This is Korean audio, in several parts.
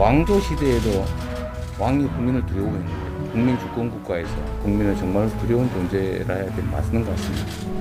왕조 시대에도 왕이 국민을 두려워했는 거예요. 국민 주권 국가에서 국민을 정말 두려운 존재라 해야 맞는 것 같습니다.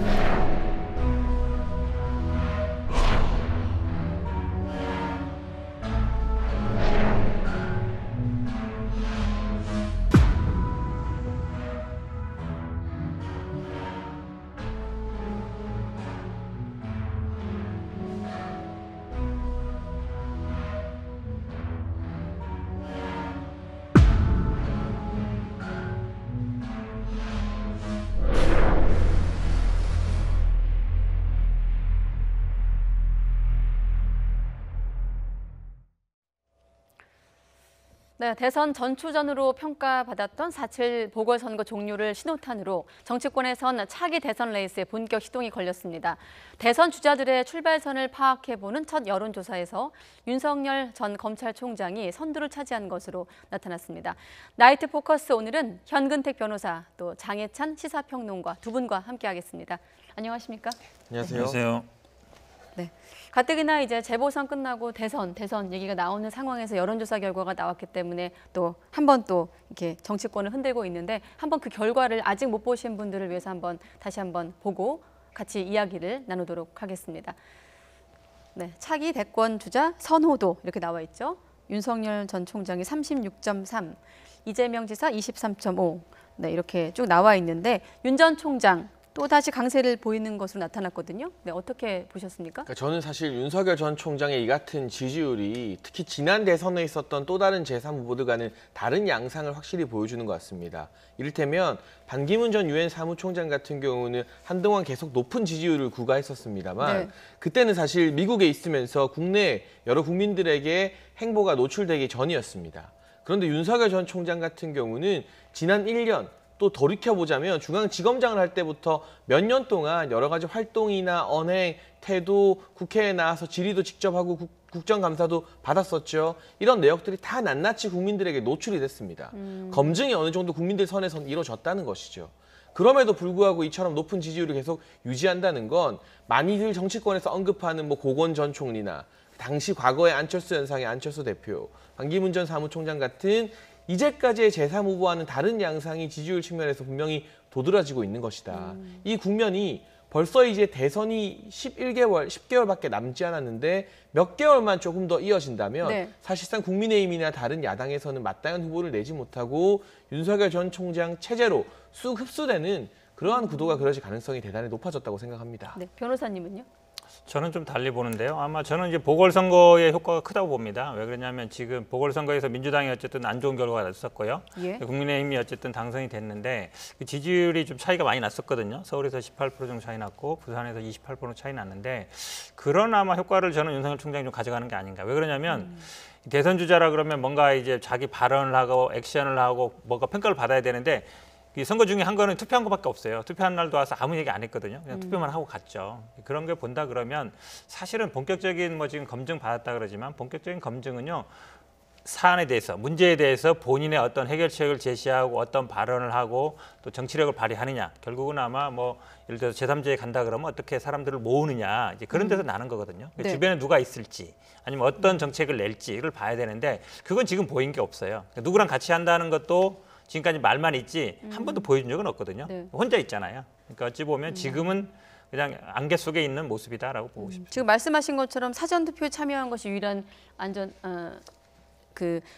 네, 대선 전초전으로 평가받았던 4.7 보궐선거 종료를 신호탄으로 정치권에선 차기 대선 레이스에 본격 시동이 걸렸습니다. 대선 주자들의 출발선을 파악해보는 첫 여론조사에서 윤석열 전 검찰총장이 선두를 차지한 것으로 나타났습니다. 나이트 포커스 오늘은 현근택 변호사 또 장혜찬 시사평론가 두 분과 함께하겠습니다. 안녕하십니까? 안녕하세요. 안녕하세요. 네. 가뜩이나 이제 재보선 끝나고 대선 얘기가 나오는 상황에서 여론조사 결과가 나왔기 때문에 또 한 번 또 이렇게 정치권을 흔들고 있는데 한번 그 결과를 아직 못 보신 분들을 위해서 다시 한번 보고 같이 이야기를 나누도록 하겠습니다. 네, 차기 대권 주자 선호도 이렇게 나와 있죠. 윤석열 전 총장이 36.3, 이재명 지사 23.5. 네, 이렇게 쭉 나와 있는데 윤 전 총장 또 다시 강세를 보이는 것으로 나타났거든요. 네, 어떻게 보셨습니까? 그러니까 저는 사실 윤석열 전 총장의 이 같은 지지율이 특히 지난 대선에 있었던 또 다른 제3 후보들과는 다른 양상을 확실히 보여주는 것 같습니다. 이를테면 반기문 전 유엔 사무총장 같은 경우는 한동안 계속 높은 지지율을 구가했었습니다만 네. 그때는 사실 미국에 있으면서 국내 여러 국민들에게 행보가 노출되기 전이었습니다. 그런데 윤석열 전 총장 같은 경우는 지난 1년 또 돌이켜보자면 중앙지검장을 할 때부터 몇 년 동안 여러 가지 활동이나 언행, 태도, 국회에 나와서 질의도 직접 하고 국정감사도 받았었죠. 이런 내역들이 다 낱낱이 국민들에게 노출이 됐습니다. 검증이 어느 정도 국민들 선에선 이루어졌다는 것이죠. 그럼에도 불구하고 이처럼 높은 지지율을 계속 유지한다는 건 많이들 정치권에서 언급하는 고건 전 총리나 당시 과거의 안철수 현상의 안철수 대표, 반기문 전 사무총장 같은 이제까지의 제3 후보와는 다른 양상이 지지율 측면에서 분명히 도드라지고 있는 것이다. 이 국면이 벌써 이제 대선이 10개월밖에 남지 않았는데 몇 개월만 조금 더 이어진다면 네. 사실상 국민의힘이나 다른 야당에서는 마땅한 후보를 내지 못하고 윤석열 전 총장 체제로 쑥 흡수되는 그러한 구도가 그려질 가능성이 대단히 높아졌다고 생각합니다. 네, 변호사님은요? 저는 좀 달리 보는데요. 아마 저는 이제 보궐선거의 효과가 크다고 봅니다. 왜 그러냐면 지금 보궐선거에서 민주당이 어쨌든 안 좋은 결과가 났었고요. 예. 국민의힘이 어쨌든 당선이 됐는데 그 지지율이 좀 차이가 많이 났었거든요. 서울에서 18% 정도 차이 났고 부산에서 28% 차이 났는데 그런 아마 효과를 저는 윤석열 총장이 좀 가져가는 게 아닌가. 왜 그러냐면 대선 주자라 그러면 뭔가 이제 자기 발언을 하고 액션을 하고 뭔가 평가를 받아야 되는데 이 선거 중에 한 거는 투표한 것밖에 없어요. 투표한 날도 와서 아무 얘기 안 했거든요. 그냥 투표만 하고 갔죠. 그런 걸 본다 그러면 사실은 본격적인 지금 검증 받았다 그러지만 본격적인 검증은요. 사안에 대해서, 문제에 대해서 본인의 어떤 해결책을 제시하고 어떤 발언을 하고 또 정치력을 발휘하느냐. 결국은 아마 예를 들어서 제3지에 간다 그러면 어떻게 사람들을 모으느냐. 이제 그런 데서 나는 거거든요. 네. 주변에 누가 있을지 아니면 어떤 정책을 낼지를 봐야 되는데 그건 지금 보인 게 없어요. 누구랑 같이 한다는 것도 지금까지 말만 있지 한 번도 보여준 적은 없거든요. 네. 혼자 있잖아요. 그러니까 어찌 보면 지금은 그냥 안개 속에 있는 모습이다라고 보고 싶습니다. 지금 말씀하신 것처럼 사전투표에 참여한 것이 유일한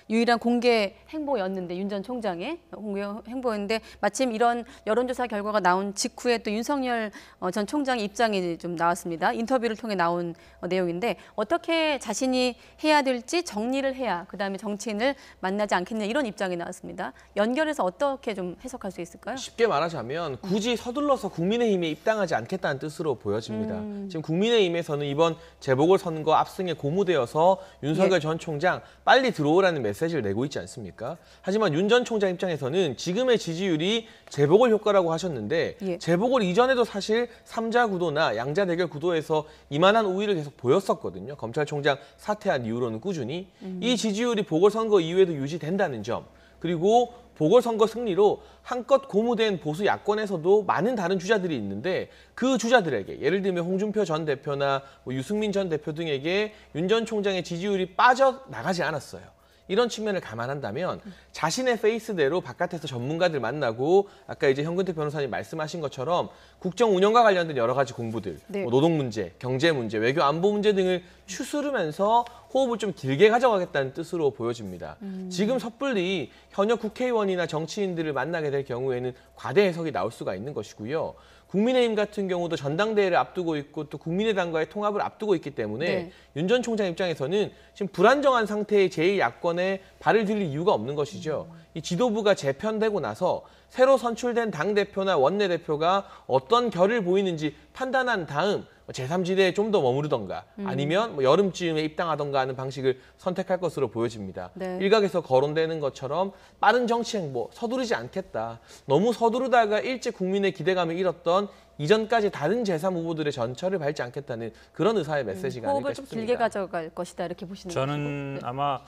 유일한 공개 행보였는데 윤 전 총장의 공개 행보였는데 마침 이런 여론조사 결과가 나온 직후에 또 윤석열 전 총장의 입장이 좀 나왔습니다. 인터뷰를 통해 나온 내용인데 어떻게 자신이 해야 될지 정리를 해야 그다음에 정치인을 만나지 않겠냐 이런 입장이 나왔습니다. 연결해서 어떻게 좀 해석할 수 있을까요? 쉽게 말하자면 굳이 서둘러서 국민의힘에 입당하지 않겠다는 뜻으로 보여집니다. 지금 국민의힘에서는 이번 재보궐선거 압승에 고무되어서 윤석열 전 총장 빨리 들어오라는 메시지를 내고 있지 않습니까? 하지만 윤 전 총장 입장에서는 지금의 지지율이 재보궐 효과라고 하셨는데 재보궐 이전에도 사실 3자 구도나 양자 대결 구도에서 이만한 우위를 계속 보였었거든요. 검찰총장 사퇴한 이후로는 꾸준히. 이 지지율이 보궐선거 이후에도 유지된다는 점. 그리고 보궐선거 승리로 한껏 고무된 보수 야권에서도 많은 다른 주자들이 있는데 그 주자들에게 예를 들면 홍준표 전 대표나 유승민 전 대표 등에게 윤 전 총장의 지지율이 빠져나가지 않았어요. 이런 측면을 감안한다면 자신의 페이스대로 바깥에서 전문가들 만나고 아까 이제 현근택 변호사님 말씀하신 것처럼 국정 운영과 관련된 여러 가지 공부들, 네. 뭐 노동 문제, 경제 문제, 외교 안보 문제 등을 추스르면서 호흡을 좀 길게 가져가겠다는 뜻으로 보여집니다. 지금 섣불리 현역 국회의원이나 정치인들을 만나게 될 경우에는 과대 해석이 나올 수가 있는 것이고요. 국민의힘 같은 경우도 전당대회를 앞두고 있고 또 국민의당과의 통합을 앞두고 있기 때문에 네. 윤 전 총장 입장에서는 지금 불안정한 상태의 제1야권에 발을 들일 이유가 없는 것이죠. 이 지도부가 재편되고 나서 새로 선출된 당대표나 원내대표가 어떤 결을 보이는지 판단한 다음 제3지대에 좀 더 머무르던가 아니면 뭐 여름쯤에 입당하던가 하는 방식을 선택할 것으로 보여집니다. 네. 일각에서 거론되는 것처럼 빠른 정치 행보, 서두르지 않겠다. 너무 서두르다가 일찍 국민의 기대감을 잃었던 이전까지 다른 제3 후보들의 전철을 밟지 않겠다는 그런 의사의 메시지가 아닐까 호흡을 좀 싶습니다. 길게 가져갈 것이다 이렇게 보시는 거죠. 저는 아마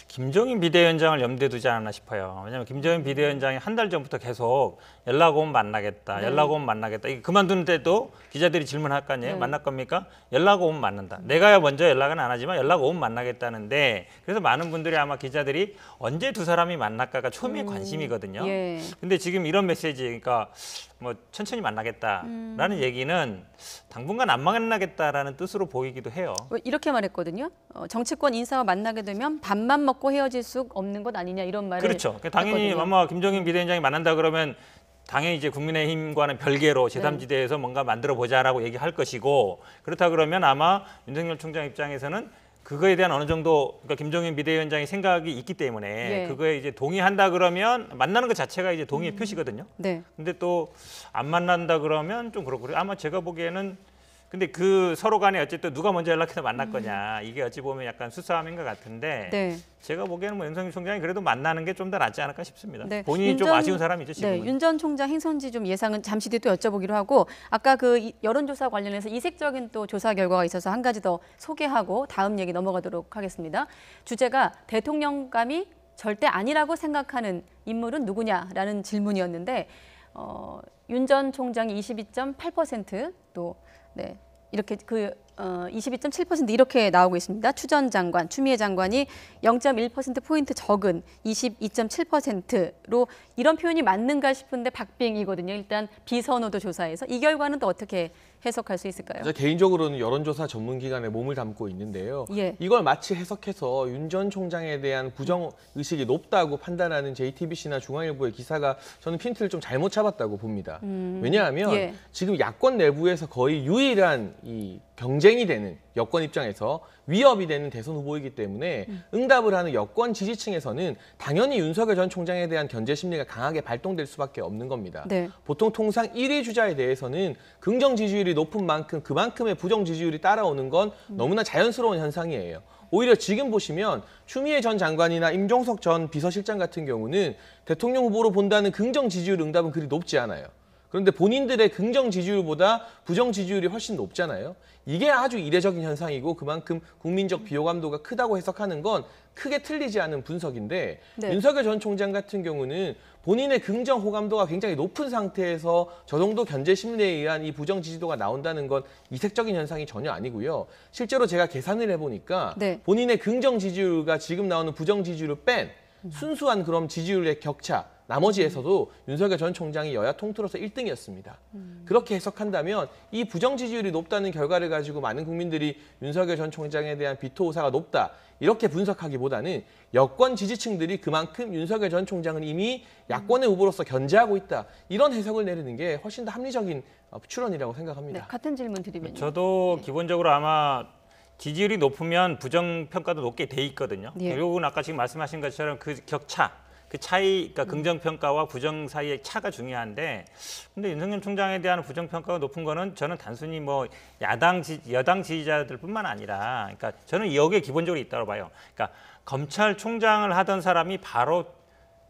김종인 비대위원장을 염두에 두지 않았나 싶어요. 왜냐하면 김종인 비대위원장이 한 달 전부터 계속 연락 오면 만나겠다, 네. 연락 오면 만나겠다. 이게 그만두는데도 기자들이 질문할 거 아니에요. 만날 겁니까? 연락 오면 만난다. 내가 먼저 연락은 안 하지만 연락 오면 만나겠다는데 그래서 많은 분들이 아마 기자들이 언제 두 사람이 만날까가 초미의 관심이거든요. 예. 근데 지금 이런 메시지, 그러니까 뭐 천천히 만나겠다라는 얘기는 당분간 안 만나겠다라는 뜻으로 보이기도 해요. 이렇게 말했거든요. 정치권 인사와 만나게 되면 밥만 먹고 헤어질 수 없는 것 아니냐 이런 말을 그렇죠. 그러니까 당연히 했거든요. 아마 김종인 비대위원장이 만난다 그러면 당연히 이제 국민의힘과는 별개로 제3지대에서 뭔가 만들어 보자라고 얘기할 것이고 그렇다 그러면 아마 윤석열 총장 입장에서는 그거에 대한 어느 정도 그러니까 김종인 비대위원장의 생각이 있기 때문에 예. 그거에 이제 동의한다 그러면 만나는 것 자체가 이제 동의의 표시거든요. 네. 근데 또 안 만난다 그러면 좀 그렇고 아마 제가 보기에는 근데 그 서로 간에 어쨌든 누가 먼저 연락해서 만날 거냐 이게 어찌 보면 약간 수싸움인 것 같은데 네. 제가 보기에는 뭐 윤석열 총장이 그래도 만나는 게 좀 더 낫지 않을까 싶습니다. 네. 본인이 좀 아쉬운 사람이죠 지금은. 네, 윤 전 총장 행선지 좀 예상은 잠시 뒤에 또 여쭤보기로 하고 아까 그 여론조사 관련해서 이색적인 또 조사 결과가 있어서 한 가지 더 소개하고 다음 얘기 넘어가도록 하겠습니다. 주제가 대통령감이 절대 아니라고 생각하는 인물은 누구냐라는 질문이었는데 윤 전 총장이 22.8% 또 네, 이렇게 22.7% 이렇게 나오고 있습니다. 추 전 장관, 추미애 장관이 0.1%포인트 적은 22.7%로 이런 표현이 맞는가 싶은데 박빙이거든요. 일단 비선호도 조사에서 이 결과는 또 어떻게 해석할 수 있을까요? 저 개인적으로는 여론조사 전문기관에 몸을 담고 있는데요. 예. 이걸 마치 해석해서 윤 전 총장에 대한 부정의식이 높다고 판단하는 JTBC나 중앙일보의 기사가 저는 핀트를 좀 잘못 잡았다고 봅니다. 왜냐하면 예. 지금 야권 내부에서 거의 유일한 이 경쟁이 되는 여권 입장에서 위협이 되는 대선 후보이기 때문에 응답을 하는 여권 지지층에서는 당연히 윤석열 전 총장에 대한 견제 심리가 강하게 발동될 수밖에 없는 겁니다. 네. 보통 통상 1위 주자에 대해서는 긍정 지지율이 높은 만큼 그만큼의 부정 지지율이 따라오는 건 너무나 자연스러운 현상이에요. 오히려 지금 보시면 추미애 전 장관이나 임종석 전 비서실장 같은 경우는 대통령 후보로 본다는 긍정 지지율 응답은 그리 높지 않아요. 그런데 본인들의 긍정 지지율보다 부정 지지율이 훨씬 높잖아요. 이게 아주 이례적인 현상이고 그만큼 국민적 비호감도가 크다고 해석하는 건 크게 틀리지 않은 분석인데 네. 윤석열 전 총장 같은 경우는 본인의 긍정 호감도가 굉장히 높은 상태에서 저 정도 견제 심리에 의한 이 부정 지지도가 나온다는 건 이색적인 현상이 전혀 아니고요. 실제로 제가 계산을 해보니까 네. 본인의 긍정 지지율과 지금 나오는 부정 지지율을 뺀 순수한 그럼 지지율의 격차 나머지에서도 윤석열 전 총장이 여야 통틀어서 1등이었습니다. 그렇게 해석한다면 이 부정 지지율이 높다는 결과를 가지고 많은 국민들이 윤석열 전 총장에 대한 비토의사가 높다 이렇게 분석하기보다는 여권 지지층들이 그만큼 윤석열 전 총장은 이미 야권의 후보로서 견제하고 있다 이런 해석을 내리는 게 훨씬 더 합리적인 추론이라고 생각합니다. 네, 같은 질문 드리면요. 저도 기본적으로 아마 지지율이 높으면 부정평가도 높게 돼 있거든요. 예. 결국은 아까 지금 말씀하신 것처럼 그 격차, 그 차이, 그러니까 긍정평가와 부정 사이의 차가 중요한데 근데 윤석열 총장에 대한 부정평가가 높은 거는 저는 단순히 뭐 여당 지지자들뿐만 아니라 그러니까 저는 여기에 기본적으로 있다고 봐요. 그러니까 검찰총장을 하던 사람이 바로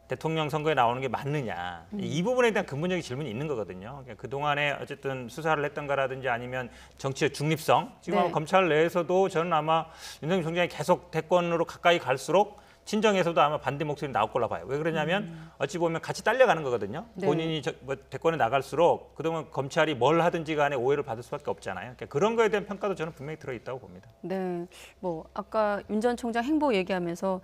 대통령 선거에 나오는 게 맞느냐. 이 부분에 대한 근본적인 질문이 있는 거거든요. 그러니까 그동안에 어쨌든 수사를 했던 거라든지 아니면 정치의 중립성. 지금 네. 검찰 내에서도 저는 아마 윤석열 총장이 계속 대권으로 가까이 갈수록 친정에서도 아마 반대 목소리 나올 걸로 봐요. 왜 그러냐면 어찌 보면 같이 딸려가는 거거든요. 네. 본인이 대권에 나갈수록 그동안 검찰이 뭘 하든지 간에 오해를 받을 수밖에 없잖아요. 그러니까 그런 거에 대한 평가도 저는 분명히 들어있다고 봅니다. 네, 뭐 아까 윤 전 총장 행보 얘기하면서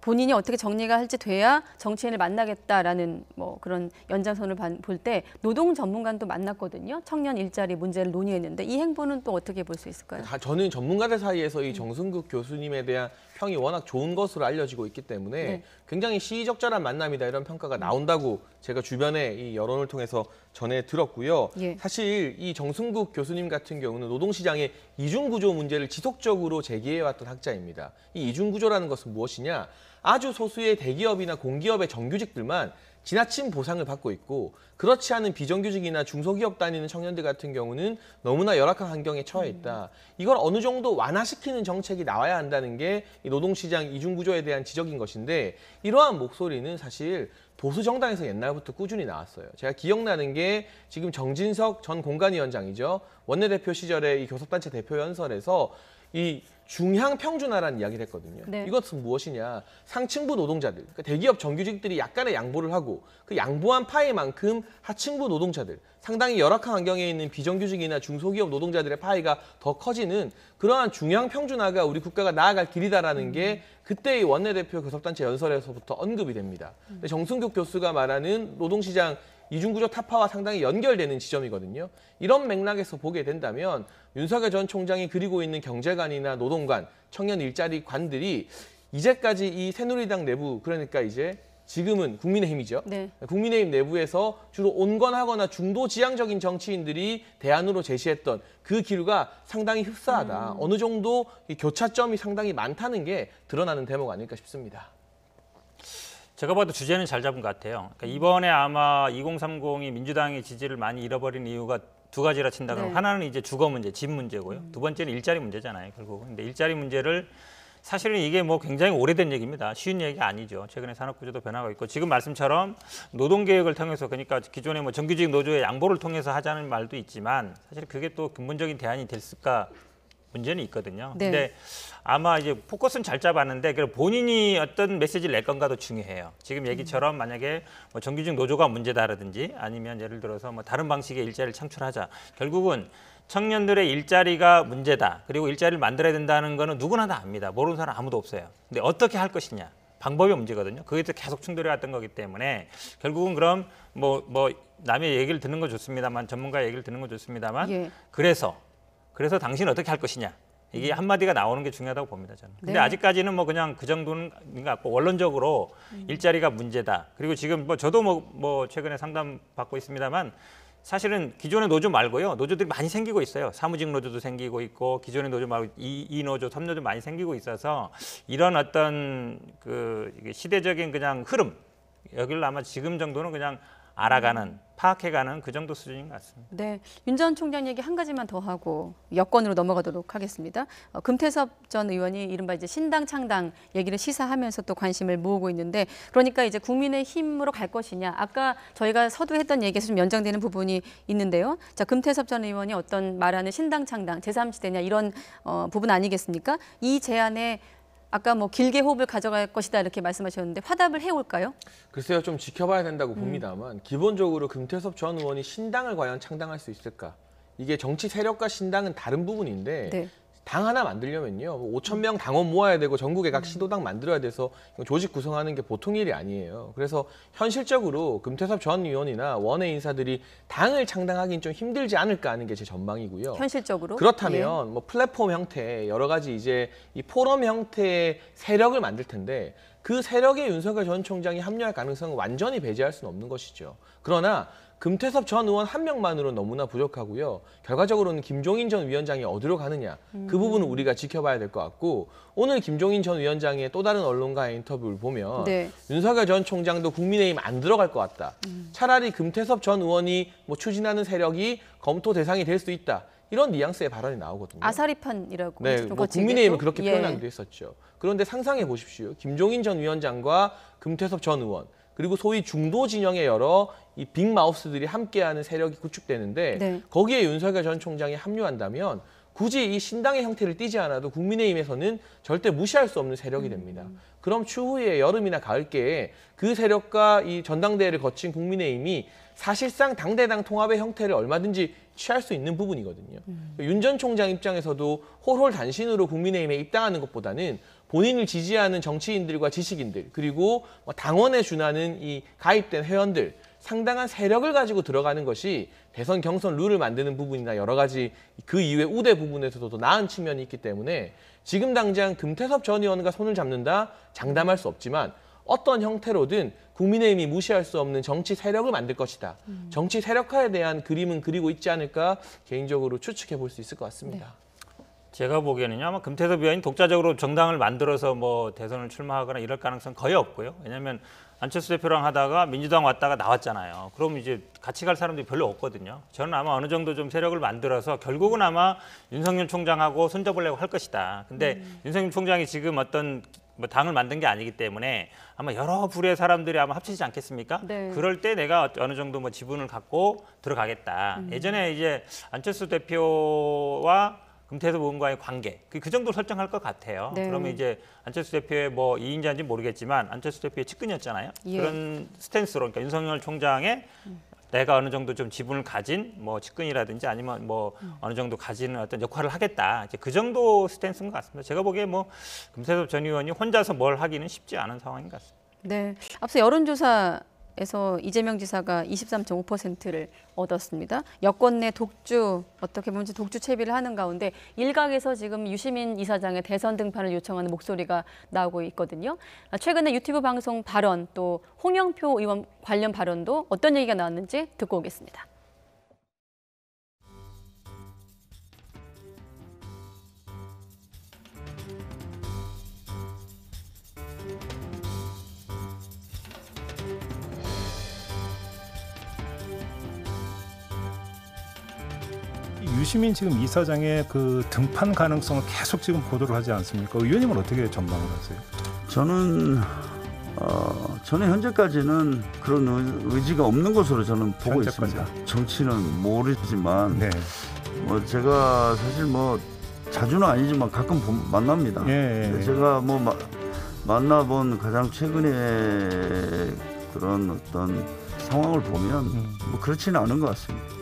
본인이 어떻게 정리가 할지 돼야 정치인을 만나겠다라는 뭐 그런 연장선을 볼 때 노동 전문가도 만났거든요. 청년 일자리 문제를 논의했는데 이 행보는 또 어떻게 볼 수 있을까요? 저는 전문가들 사이에서 이 정승국 교수님에 대한 평이 워낙 좋은 것으로 알려지고 있기 때문에 네. 굉장히 시의적절한 만남이다 이런 평가가 나온다고 제가 주변에 이 여론을 통해서 전해 들었고요. 예. 사실 이 정승국 교수님 같은 경우는 노동시장의 이중구조 문제를 지속적으로 제기해왔던 학자입니다. 이 이중구조라는 것은 무엇이냐? 아주 소수의 대기업이나 공기업의 정규직들만 지나친 보상을 받고 있고 그렇지 않은 비정규직이나 중소기업 다니는 청년들 같은 경우는 너무나 열악한 환경에 처해 있다. 이걸 어느 정도 완화시키는 정책이 나와야 한다는 게 이 노동시장 이중구조에 대한 지적인 것인데 이러한 목소리는 사실 보수 정당에서 옛날부터 꾸준히 나왔어요. 제가 기억나는 게 지금 정진석 전 공관위원장이죠. 원내대표 시절에 이 교섭단체 대표 연설에서 이 중향 평준화라는 이야기를 했거든요. 네. 이것은 무엇이냐? 상층부 노동자들, 그러니까 대기업 정규직들이 약간의 양보를 하고 그 양보한 파이만큼 하층부 노동자들, 상당히 열악한 환경에 있는 비정규직이나 중소기업 노동자들의 파이가 더 커지는 그러한 중향 평준화가 우리 국가가 나아갈 길이다라는 게 그때의 원내대표 교섭단체 연설에서부터 언급이 됩니다. 근데 정승국 교수가 말하는 노동시장 이중구조 타파와 상당히 연결되는 지점이거든요. 이런 맥락에서 보게 된다면 윤석열 전 총장이 그리고 있는 경제관이나 노동관, 청년 일자리관들이 이제까지 이 새누리당 내부, 그러니까 이제 지금은 국민의힘이죠. 네. 국민의힘 내부에서 주로 온건하거나 중도 지향적인 정치인들이 대안으로 제시했던 그 기류가 상당히 흡사하다. 어느 정도 이 교차점이 상당히 많다는 게 드러나는 대목 아닐까 싶습니다. 제가 봐도 주제는 잘 잡은 것 같아요. 그러니까 이번에 아마 2030이 민주당의 지지를 많이 잃어버린 이유가 두 가지라 친다 그러면 네. 하나는 이제 주거 문제, 집 문제고요. 두 번째는 일자리 문제잖아요, 결국. 근데 일자리 문제를 사실은 이게 뭐 굉장히 오래된 얘기입니다. 쉬운 얘기가 아니죠. 최근에 산업구조도 변화가 있고 지금 말씀처럼 노동개혁을 통해서 그러니까 기존의 뭐 정규직 노조의 양보를 통해서 하자는 말도 있지만 사실 그게 또 근본적인 대안이 됐을까 문제는 있거든요. 네. 근데 아마 이제 포커스는 잘 잡았는데 본인이 어떤 메시지를 낼 건가도 중요해요. 지금 얘기처럼 만약에 뭐 정규직 노조가 문제다라든지 아니면 예를 들어서 뭐 다른 방식의 일자리를 창출하자. 결국은 청년들의 일자리가 문제다. 그리고 일자리를 만들어야 된다는 거는 누구나 다 압니다. 모르는 사람 아무도 없어요. 근데 어떻게 할 것이냐. 방법이 문제거든요. 그게 계속 충돌해 왔던 거기 때문에 결국은 그럼 뭐 남의 얘기를 듣는 거 좋습니다만 전문가 얘기를 듣는 거 좋습니다만 예. 그래서 당신은 어떻게 할 것이냐. 이게 한마디가 나오는 게 중요하다고 봅니다, 저는. 근데 네. 아직까지는 뭐 그냥 그 정도는 것 같고 원론적으로 일자리가 문제다. 그리고 지금 뭐 저도 뭐 최근에 상담 받고 있습니다만 사실은 기존의 노조 말고요. 노조들이 많이 생기고 있어요. 사무직 노조도 생기고 있고 기존의 노조 말고 이 노조, 3노조 많이 생기고 있어서 이런 어떤 그 시대적인 그냥 흐름 여기를 아마 지금 정도는 그냥 알아가는 파악해가는 그 정도 수준인 것 같습니다. 네, 윤 전 총장 얘기 한 가지만 더 하고 여권으로 넘어가도록 하겠습니다. 금태섭 전 의원이 이른바 이제 신당 창당 얘기를 시사하면서 또 관심을 모으고 있는데 그러니까 이제 국민의힘으로 갈 것이냐. 아까 저희가 서두했던 얘기에서 좀 연장되는 부분이 있는데요. 자, 금태섭 전 의원이 어떤 말하는 신당 창당, 제3시대냐 이런 부분 아니겠습니까? 이 제안에 아까 뭐 길게 호흡을 가져갈 것이다 이렇게 말씀하셨는데 화답을 해올까요? 글쎄요, 좀 지켜봐야 된다고 봅니다만 기본적으로 금태섭 전 의원이 신당을 과연 창당할 수 있을까? 이게 정치 세력과 신당은 다른 부분인데 네. 당 하나 만들려면요 5천 명 당원 모아야 되고 전국에 각 시도당 만들어야 돼서 조직 구성하는 게 보통 일이 아니에요. 그래서 현실적으로 금태섭 전 의원이나 원외 인사들이 당을 창당하기는 좀 힘들지 않을까 하는 게 제 전망이고요. 현실적으로? 그렇다면 뭐 플랫폼 형태 여러 가지 이제 이 포럼 형태의 세력을 만들 텐데 그 세력에 윤석열 전 총장이 합류할 가능성은 완전히 배제할 수는 없는 것이죠. 그러나 금태섭 전 의원 한 명만으로 너무나 부족하고요. 결과적으로는 김종인 전 위원장이 어디로 가느냐 그 부분은 우리가 지켜봐야 될 것 같고 오늘 김종인 전 위원장의 또 다른 언론과의 인터뷰를 보면 네. 윤석열 전 총장도 국민의힘 안 들어갈 것 같다. 차라리 금태섭 전 의원이 뭐 추진하는 세력이 검토 대상이 될 수 있다. 이런 뉘앙스의 발언이 나오거든요. 아사리판이라고 네, 좀 뭐 거칠게 국민의힘은 또? 그렇게 예. 표현하기도 했었죠. 그런데 상상해 보십시오. 김종인 전 위원장과 금태섭 전 의원 그리고 소위 중도 진영의 여러 이 빅마우스들이 함께하는 세력이 구축되는데 네. 거기에 윤석열 전 총장이 합류한다면 굳이 이 신당의 형태를 띠지 않아도 국민의힘에서는 절대 무시할 수 없는 세력이 됩니다. 그럼 추후에 여름이나 가을께에 그 세력과 이 전당대회를 거친 국민의힘이 사실상 당대당 통합의 형태를 얼마든지 취할 수 있는 부분이거든요. 윤 전 총장 입장에서도 홀홀단신으로 국민의힘에 입당하는 것보다는 본인을 지지하는 정치인들과 지식인들 그리고 당원에 준하는 이 가입된 회원들 상당한 세력을 가지고 들어가는 것이 대선 경선 룰을 만드는 부분이나 여러 가지 그 이후의 우대 부분에서도 더 나은 측면이 있기 때문에 지금 당장 금태섭 전 의원과 손을 잡는다 장담할 수 없지만 어떤 형태로든 국민의힘이 무시할 수 없는 정치 세력을 만들 것이다. 정치 세력화에 대한 그림은 그리고 있지 않을까 개인적으로 추측해 볼 수 있을 것 같습니다. 네. 제가 보기에는요, 아마 금태섭 의원이 독자적으로 정당을 만들어서 뭐 대선을 출마하거나 이럴 가능성 거의 없고요. 왜냐하면 안철수 대표랑 하다가 민주당 왔다가 나왔잖아요. 그럼 이제 같이 갈 사람들이 별로 없거든요. 저는 아마 어느 정도 좀 세력을 만들어서 결국은 아마 윤석열 총장하고 손잡으려고 할 것이다. 근데 윤석열 총장이 지금 어떤 뭐 당을 만든 게 아니기 때문에 아마 여러 부류의 사람들이 아마 합치지 않겠습니까? 네. 그럴 때 내가 어느 정도 뭐 지분을 갖고 들어가겠다. 예전에 이제 안철수 대표와 금태섭 의원과의 관계 그 정도 설정할 것 같아요. 네. 그러면 이제 안철수 대표의 뭐 이인자인지 모르겠지만 안철수 대표의 측근이었잖아요. 예. 그런 스탠스로 그러니까 윤석열 총장의 내가 어느 정도 좀 지분을 가진 뭐 측근이라든지 아니면 뭐 어느 정도 가지는 어떤 역할을 하겠다. 이제 그 정도 스탠스인 것 같습니다. 제가 보기에 뭐 금태섭 전 의원이 혼자서 뭘 하기는 쉽지 않은 상황인 것 같습니다. 네. 앞서 여론조사에서 이재명 지사가 23.5%를 얻었습니다. 여권 내 독주, 어떻게 보면 독주 채비를 하는 가운데 일각에서 지금 유시민 이사장의 대선 등판을 요청하는 목소리가 나오고 있거든요. 최근에 유튜브 방송 발언 또 홍영표 의원 관련 발언도 어떤 얘기가 나왔는지 듣고 오겠습니다. 유시민 지금 이사장의 그 등판 가능성을 계속 지금 보도를 하지 않습니까? 의원님은 어떻게 전망을 하세요? 저는 현재까지는 그런 의지가 없는 것으로 저는 보고 현재까지. 있습니다. 정치는 모르지만 네. 뭐 제가 사실 뭐 자주는 아니지만 가끔 만납니다. 예, 예. 제가 뭐 만나본 가장 최근의 그런 어떤 상황을 보면 뭐 그렇지는 않은 것 같습니다.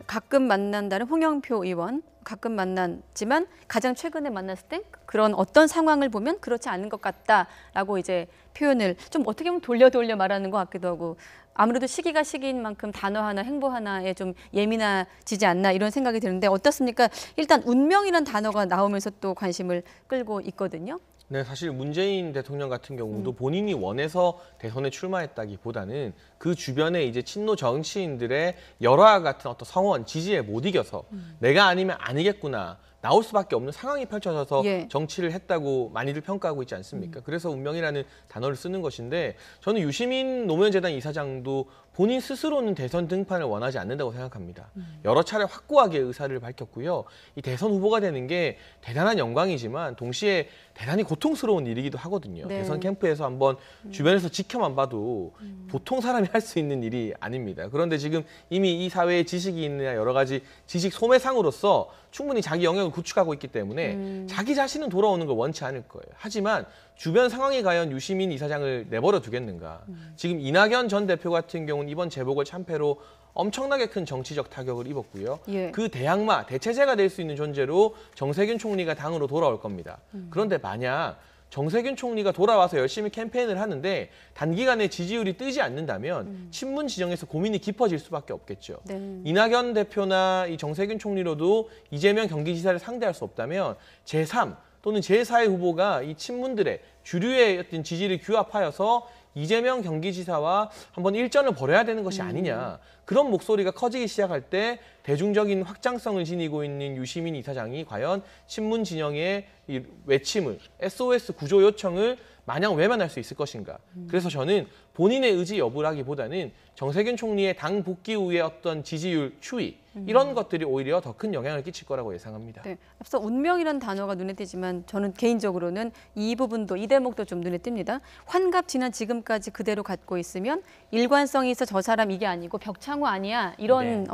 가끔 만난다는 홍영표 의원, 가끔 만났지만 가장 최근에 만났을 때 그런 어떤 상황을 보면 그렇지 않은 것 같다라고 이제 표현을 좀 어떻게 보면 돌려 말하는 것 같기도 하고 아무래도 시기가 시기인 만큼 단어 하나, 행보 하나에 좀 예민해지지 않나 이런 생각이 드는데 어떻습니까? 일단 운명이란 단어가 나오면서 또 관심을 끌고 있거든요. 네, 사실 문재인 대통령 같은 경우도 본인이 원해서 대선에 출마했다기보다는 그 주변에 이제 친노 정치인들의 열화 같은 어떤 성원, 지지에 못 이겨서 내가 아니면 아니겠구나. 나올 수밖에 없는 상황이 펼쳐져서 예. 정치를 했다고 많이들 평가하고 있지 않습니까? 그래서 운명이라는 단어를 쓰는 것인데 저는 유시민 노무현재단 이사장도 본인 스스로는 대선 등판을 원하지 않는다고 생각합니다. 여러 차례 확고하게 의사를 밝혔고요. 이 대선 후보가 되는 게 대단한 영광이지만 동시에 대단히 고통스러운 일이기도 하거든요. 네. 대선 캠프에서 한번 주변에서 지켜만 봐도 보통 사람이 할 수 있는 일이 아닙니다. 그런데 지금 이미 이 사회에 지식이 있는 여러 가지 지식 소매상으로서 충분히 자기 영역을 구축하고 있기 때문에 자기 자신은 돌아오는 걸 원치 않을 거예요. 하지만 주변 상황이 과연 유시민 이사장을 내버려 두겠는가. 지금 이낙연 전 대표 같은 경우는 이번 재보궐 참패로 엄청나게 큰 정치적 타격을 입었고요. 예. 그 대항마, 대체제가 될 수 있는 존재로 정세균 총리가 당으로 돌아올 겁니다. 그런데 만약 정세균 총리가 돌아와서 열심히 캠페인을 하는데 단기간에 지지율이 뜨지 않는다면 친문 지정에서 고민이 깊어질 수밖에 없겠죠. 네. 이낙연 대표나 이 정세균 총리로도 이재명 경기지사를 상대할 수 없다면 제3 또는 제4의 후보가 이 친문들의 주류의 어떤 지지를 규합하여서 이재명 경기지사와 한번 일전을 벌여야 되는 것이 아니냐. 그런 목소리가 커지기 시작할 때 대중적인 확장성을 지니고 있는 유시민 이사장이 과연 친문 진영의 이 외침을 SOS 구조 요청을 마냥 외면할 수 있을 것인가. 그래서 저는 본인의 의지 여부라기보다는 정세균 총리의 당 복귀 후의 어떤 지지율 추이 이런 것들이 오히려 더 큰 영향을 끼칠 거라고 예상합니다. 네, 앞서 운명이라는 단어가 눈에 띄지만 저는 개인적으로는 이 부분도 이 대목도 좀 눈에 띕니다. 환갑 지난 지금까지 그대로 갖고 있으면 일관성이 있어 저 사람 이게 아니고 벽창 상호 아니야. 이런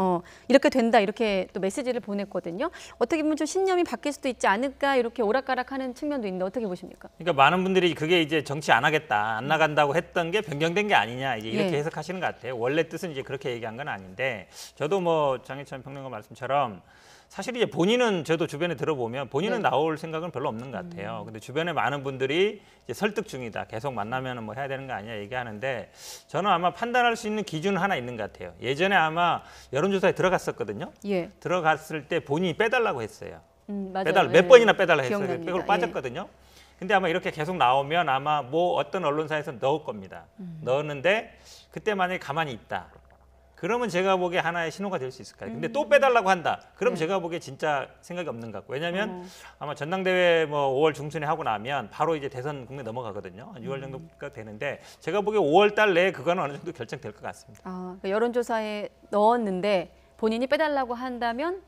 이렇게 된다 이렇게 또 메시지를 보냈거든요. 어떻게 보면 좀 신념이 바뀔 수도 있지 않을까 이렇게 오락가락하는 측면도 있는데 어떻게 보십니까? 그러니까 많은 분들이 그게 이제 정치 안 하겠다, 안 나간다고 했던 게 변경된 게 아니냐 이제 이렇게 예. 해석하시는 것 같아요. 원래 뜻은 이제 그렇게 얘기한 건 아닌데 저도 뭐 장혜찬 평론가 말씀처럼 사실 이제 본인은 저도 주변에 들어보면 본인은 나올 생각은 별로 없는 것 같아요. 근데 주변에 많은 분들이 이제 설득 중이다. 계속 만나면 뭐 해야 되는 거 아니야 얘기하는데 저는 아마 판단할 수 있는 기준은 하나 있는 것 같아요. 예전에 아마 여론조사에 들어갔었거든요. 예. 들어갔을 때 본인이 빼달라고 했어요. 맞아요. 몇 번이나 빼달라 했어요. 기억납니다. 빼고 빠졌거든요. 근데 아마 이렇게 계속 나오면 아마 뭐 어떤 언론사에서 넣을 겁니다. 넣었는데 그때 만약에 가만히 있다. 그러면 제가 보기에 하나의 신호가 될 수 있을 거예요. 근데 또 빼달라고 한다. 그럼 제가 보기에 진짜 생각이 없는 것 같고. 왜냐하면 아마 전당대회 뭐 5월 중순에 하고 나면 바로 이제 대선 국내 넘어가거든요. 6월 정도가 되는데 제가 보기에 5월 달 내에 그거는 어느 정도 결정될 것 같습니다. 그러니까 여론조사에 넣었는데 본인이 빼달라고 한다면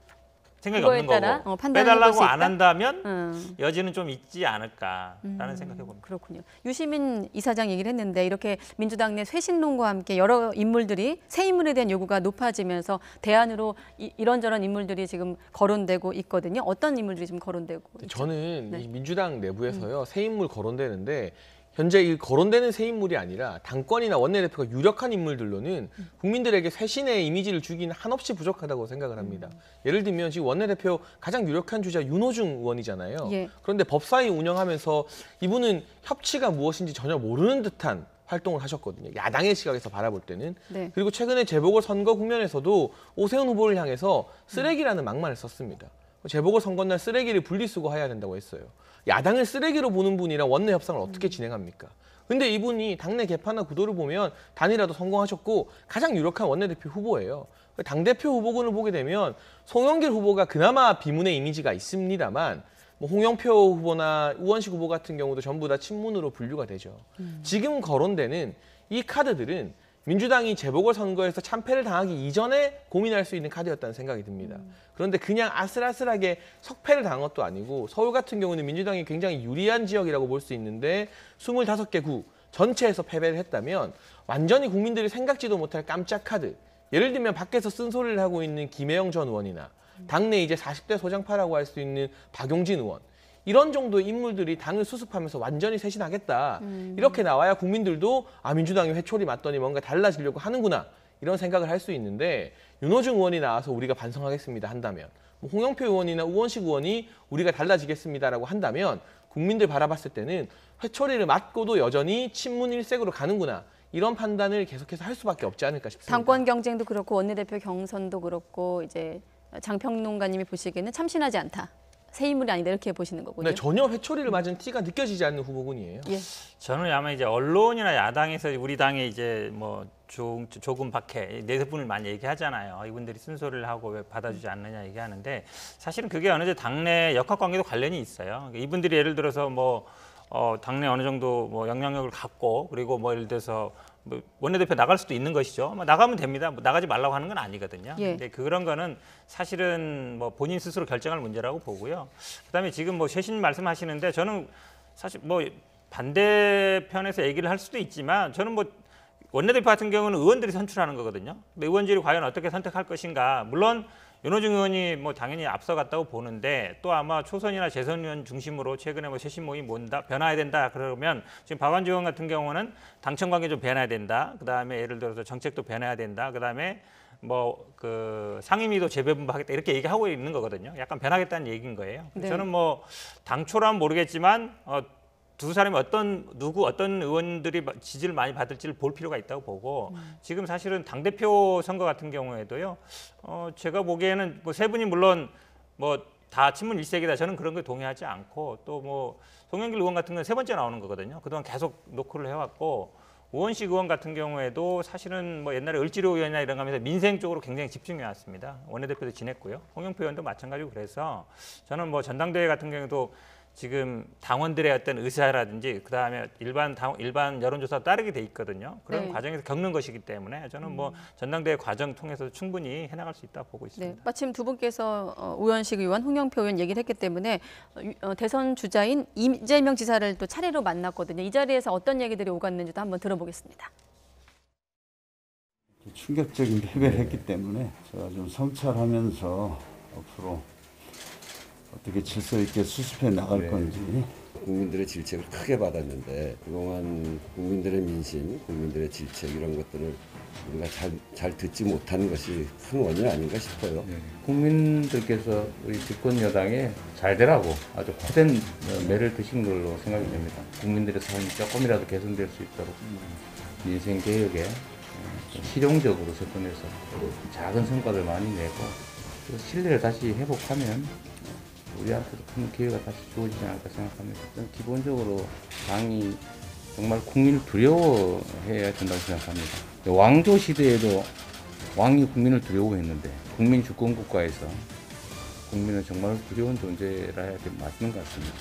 생각이 그거에 없는 따라, 거고 판단해 볼 빼달라고 수 안 있다? 한다면 여지는 좀 있지 않을까라는 생각해 봅니다. 그렇군요. 유시민 이사장 얘기를 했는데 이렇게 민주당 내 쇄신론과 함께 여러 인물들이 새 인물에 대한 요구가 높아지면서 대안으로 이런저런 인물들이 지금 거론되고 있거든요. 어떤 인물들이 지금 거론되고 있죠? 저는 네. 이 민주당 내부에서요 새 인물 거론되는데 현재 이 거론되는 새 인물이 아니라 당권이나 원내대표가 유력한 인물들로는 국민들에게 쇄신의 이미지를 주기는 한없이 부족하다고 생각을 합니다. 예를 들면 지금 원내대표 가장 유력한 주자 윤호중 의원이잖아요. 예. 그런데 법사위 운영하면서 이분은 협치가 무엇인지 전혀 모르는 듯한 활동을 하셨거든요. 야당의 시각에서 바라볼 때는. 네. 그리고 최근에 재보궐선거 국면에서도 오세훈 후보를 향해서 쓰레기라는 막말을 썼습니다. 재보궐선거날 쓰레기를 분리수거 해야 된다고 했어요. 야당을 쓰레기로 보는 분이랑 원내 협상을 어떻게 진행합니까? 근데 이분이 당내 개파나 구도를 보면 단일화도 성공하셨고 가장 유력한 원내대표 후보예요. 당대표 후보군을 보게 되면 송영길 후보가 그나마 비문의 이미지가 있습니다만 뭐 홍영표 후보나 우원식 후보 같은 경우도 전부 다 친문으로 분류가 되죠. 지금 거론되는 이 카드들은 민주당이 재보궐선거에서 참패를 당하기 이전에 고민할 수 있는 카드였다는 생각이 듭니다. 그런데 그냥 아슬아슬하게 석패를 당한 것도 아니고 서울 같은 경우는 민주당이 굉장히 유리한 지역이라고 볼 수 있는데 25개 구 전체에서 패배를 했다면 완전히 국민들이 생각지도 못할 깜짝 카드. 예를 들면 밖에서 쓴소리를 하고 있는 김혜영 전 의원이나 당내 이제 40대 소장파라고 할 수 있는 박용진 의원. 이런 정도의 인물들이 당을 수습하면서 완전히 쇄신하겠다. 이렇게 나와야 국민들도 민주당이 회초리 맞더니 뭔가 달라지려고 하는구나. 이런 생각을 할 수 있는데 윤호중 의원이 나와서 우리가 반성하겠습니다 한다면 뭐 홍영표 의원이나 우원식 의원이 우리가 달라지겠습니다라고 한다면 국민들 바라봤을 때는 회초리를 맞고도 여전히 친문 일색으로 가는구나. 이런 판단을 계속해서 할 수밖에 없지 않을까 싶습니다. 당권 경쟁도 그렇고 원내대표 경선도 그렇고 이제 장평론가님이 보시기에는 참신하지 않다. 새 인물이 아니다 이렇게 보시는 거군요. 네, 전혀 회초리를 맞은 티가 느껴지지 않는 후보군이에요. 예. 저는 아마 이제 언론이나 야당에서 우리 당에 이제 뭐 조금 박해 네 분을 많이 얘기하잖아요. 이분들이 쓴소리를 하고 왜 받아주지 않느냐 얘기하는데 사실은 그게 어느 정도 당내 역학관계도 관련이 있어요. 이분들이 예를 들어서 뭐 당내 어느 정도 뭐 영향력을 갖고 그리고 뭐 예를 들어서 뭐 원내대표 나갈 수도 있는 것이죠. 뭐 나가면 됩니다. 뭐 나가지 말라고 하는 건 아니거든요. 예. 근데 그런 거는 사실은 뭐 본인 스스로 결정할 문제라고 보고요. 그다음에 지금 뭐 쇄신 말씀하시는데 저는 사실 뭐 반대편에서 얘기를 할 수도 있지만 저는 뭐 원내대표 같은 경우는 의원들이 선출하는 거거든요. 근데 의원들이 과연 어떻게 선택할 것인가. 물론 윤호중 의원이 뭐 당연히 앞서갔다고 보는데 또 아마 초선이나 재선 의원 중심으로 최근에 뭐 쇄신 모임이 뭔다 변화해야 된다 그러면 지금 박완주 의원 같은 경우는 당청 관계 좀 변해야 된다. 그다음에 예를 들어서 정책도 변해야 된다. 그다음에 뭐 그 상임위도 재배분하겠다 이렇게 얘기하고 있는 거거든요. 약간 변하겠다는 얘기인 거예요. 네. 저는 뭐 당초라면 모르겠지만 두 사람이 어떤 의원들이 지지를 많이 받을지를 볼 필요가 있다고 보고 지금 사실은 당대표 선거 같은 경우에도요. 제가 보기에는 뭐 세 분이 물론 뭐 다 친문 일색이다. 저는 그런 거에 동의하지 않고 또 뭐 송영길 의원 같은 건 세 번째 나오는 거거든요. 그동안 계속 노크를 해왔고 우원식 의원 같은 경우에도 사실은 뭐 옛날에 을지로 의원이나 이런 거 하면서 민생 쪽으로 굉장히 집중해 왔습니다. 원내대표도 지냈고요. 홍영표 의원도 마찬가지고 그래서 저는 뭐 전당대회 같은 경우도 지금 당원들의 어떤 의사라든지 그다음에 일반 여론조사 따르게 돼 있거든요. 그런 네. 과정에서 겪는 것이기 때문에 저는 뭐 전당대회 과정 통해서 충분히 해나갈 수 있다고 보고 있습니다. 네, 마침 두 분께서 우원식 의원, 홍영표 의원 얘기를 했기 때문에 대선 주자인 이재명 지사를 또 차례로 만났거든요. 이 자리에서 어떤 얘기들이 오갔는지도 한번 들어보겠습니다. 충격적인 패배를 했기 때문에 제가 좀 성찰하면서 앞으로 어떻게 질서 있게 수습해 나갈 네. 건지. 국민들의 질책을 크게 받았는데 그동안 국민들의 민심, 국민들의 질책 이런 것들을 우리가 잘 듣지 못하는 것이 큰 원인 아닌가 싶어요. 네. 국민들께서 우리 집권 여당에 잘 되라고 아주 고된 매를 드신 걸로 생각이 됩니다. 국민들의 삶이 조금이라도 개선될 수 있도록 민생 개혁에 좀 실용적으로 접근해서 작은 성과를 많이 내고 그 신뢰를 다시 회복하면 우리한테도 큰 기회가 다시 주어지지 않을까 생각합니다. 저는 기본적으로 당이 정말 국민을 두려워해야 된다고 생각합니다. 왕조 시대에도 왕이 국민을 두려워했는데 국민 주권 국가에서 국민은 정말 두려운 존재라 해야 맞는 것 같습니다.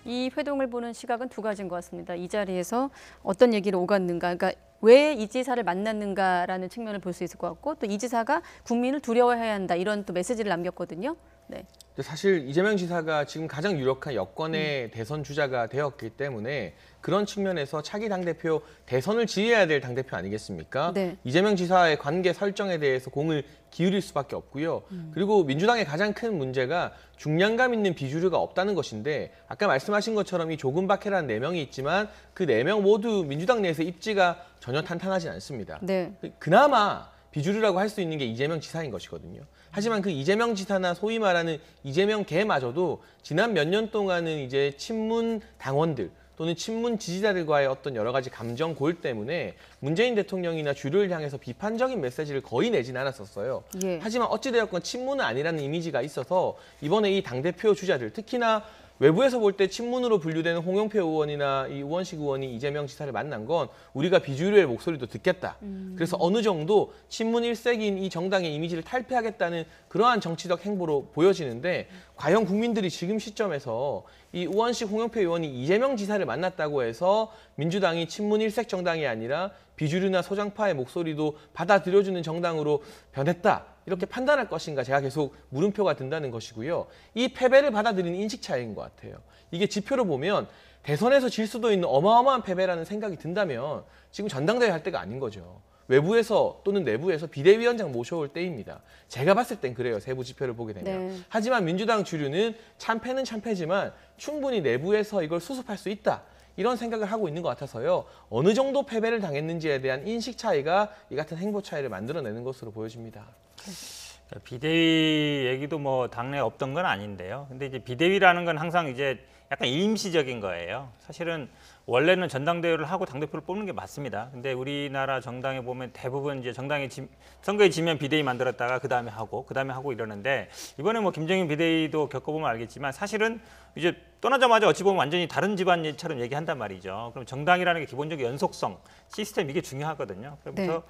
이 회동을 보는 시각은 두 가지인 것 같습니다. 이 자리에서 어떤 얘기를 오갔는가, 그러니까 왜 이 지사를 만났는가라는 측면을 볼 수 있을 것 같고, 또 이 지사가 국민을 두려워해야 한다 이런 또 메시지를 남겼거든요. 네. 근데 사실 이재명 지사가 지금 가장 유력한 여권의 대선 주자가 되었기 때문에 그런 측면에서 차기 당대표 대선을 지휘해야 될 당대표 아니겠습니까? 네. 이재명 지사의 관계 설정에 대해서 공을 기울일 수밖에 없고요. 그리고 민주당의 가장 큰 문제가 중량감 있는 비주류가 없다는 것인데 아까 말씀하신 것처럼 이 조금박해라는 4명이 있지만 그 4명 모두 민주당 내에서 입지가 전혀 탄탄하지 않습니다. 네. 그나마 비주류라고 할 수 있는 게 이재명 지사인 것이거든요. 하지만 그 이재명 지사나 소위 말하는 이재명 개마저도 지난 몇 년 동안은 이제 친문 당원들 또는 친문 지지자들과의 어떤 여러 가지 감정 골 때문에 문재인 대통령이나 주류를 향해서 비판적인 메시지를 거의 내진 않았었어요. 예. 하지만 어찌되었건 친문은 아니라는 이미지가 있어서 이번에 이 당대표 주자들, 특히나 외부에서 볼 때 친문으로 분류되는 홍영표 의원이나 이 우원식 의원이 이재명 지사를 만난 건 우리가 비주류의 목소리도 듣겠다. 그래서 어느 정도 친문 일색인 이 정당의 이미지를 탈피하겠다는 그러한 정치적 행보로 보여지는데 과연 국민들이 지금 시점에서 이 우원식 홍영표 의원이 이재명 지사를 만났다고 해서 민주당이 친문 일색 정당이 아니라 비주류나 소장파의 목소리도 받아들여주는 정당으로 변했다. 이렇게 판단할 것인가 제가 계속 물음표가 든다는 것이고요. 이 패배를 받아들이는 인식 차이인 것 같아요. 이게 지표로 보면 대선에서 질 수도 있는 어마어마한 패배라는 생각이 든다면 지금 전당대회 할 때가 아닌 거죠. 외부에서 또는 내부에서 비대위원장 모셔올 때입니다. 제가 봤을 땐 그래요. 세부 지표를 보게 되면. 네. 하지만 민주당 주류는 참패는 참패지만 충분히 내부에서 이걸 수습할 수 있다. 이런 생각을 하고 있는 것 같아서요. 어느 정도 패배를 당했는지에 대한 인식 차이가 이 같은 행보 차이를 만들어내는 것으로 보여집니다. 비대위 얘기도 뭐 당내에 없던 건 아닌데요. 근데 이제 비대위라는 건 항상 이제 약간 임시적인 거예요. 사실은 원래는 전당대회를 하고 당대표를 뽑는 게 맞습니다. 근데 우리나라 정당에 보면 대부분 이제 선거에 지면 비대위 만들었다가 그 다음에 하고 이러는데 이번에 뭐 김정인 비대위도 겪어보면 알겠지만 사실은 이제 떠나자마자 어찌 보면 완전히 다른 집안처럼 얘기한단 말이죠. 그럼 정당이라는 게 기본적인 연속성, 시스템 이게 중요하거든요. 그래서 네.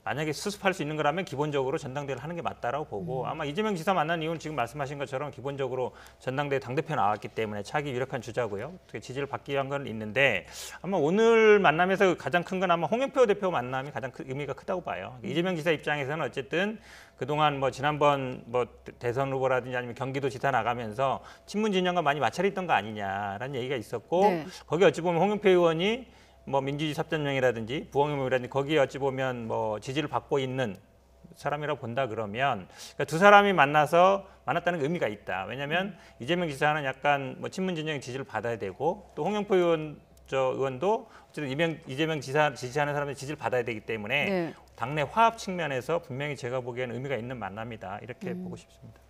만약에 수습할 수 있는 거라면 기본적으로 전당대회를 하는 게 맞다라고 보고 아마 이재명 지사 만난 이유는 지금 말씀하신 것처럼 기본적으로 전당대회 당대표 나왔기 때문에 차기 유력한 주자고요. 어떻게 지지를 받기 위한 건 있는데 아마 오늘 만남에서 가장 큰 건 아마 홍영표 대표 만남이 가장 의미가 크다고 봐요. 이재명 지사 입장에서는 어쨌든 그동안 뭐 지난번 뭐 대선 후보라든지 아니면 경기도 지사 나가면서 친문 진영과 많이 마찰이 있던 거 아니냐라는 얘기가 있었고 네. 거기 어찌 보면 홍영표 의원이 뭐 민주주의 삽전명이라든지 부엉이라든지 거기에 어찌 보면 뭐 지지를 받고 있는 사람이라고 본다 그러면 그러니까 두 사람이 만났다는 의미가 있다. 왜냐하면 이재명 지사는 약간 뭐 친문 진영의 지지를 받아야 되고 또 홍영표 의원도 어쨌든 이재명 지사 지지하는 사람의 지지를 받아야 되기 때문에 네. 당내 화합 측면에서 분명히 제가 보기에는 의미가 있는 만남이다 이렇게 보고 싶습니다.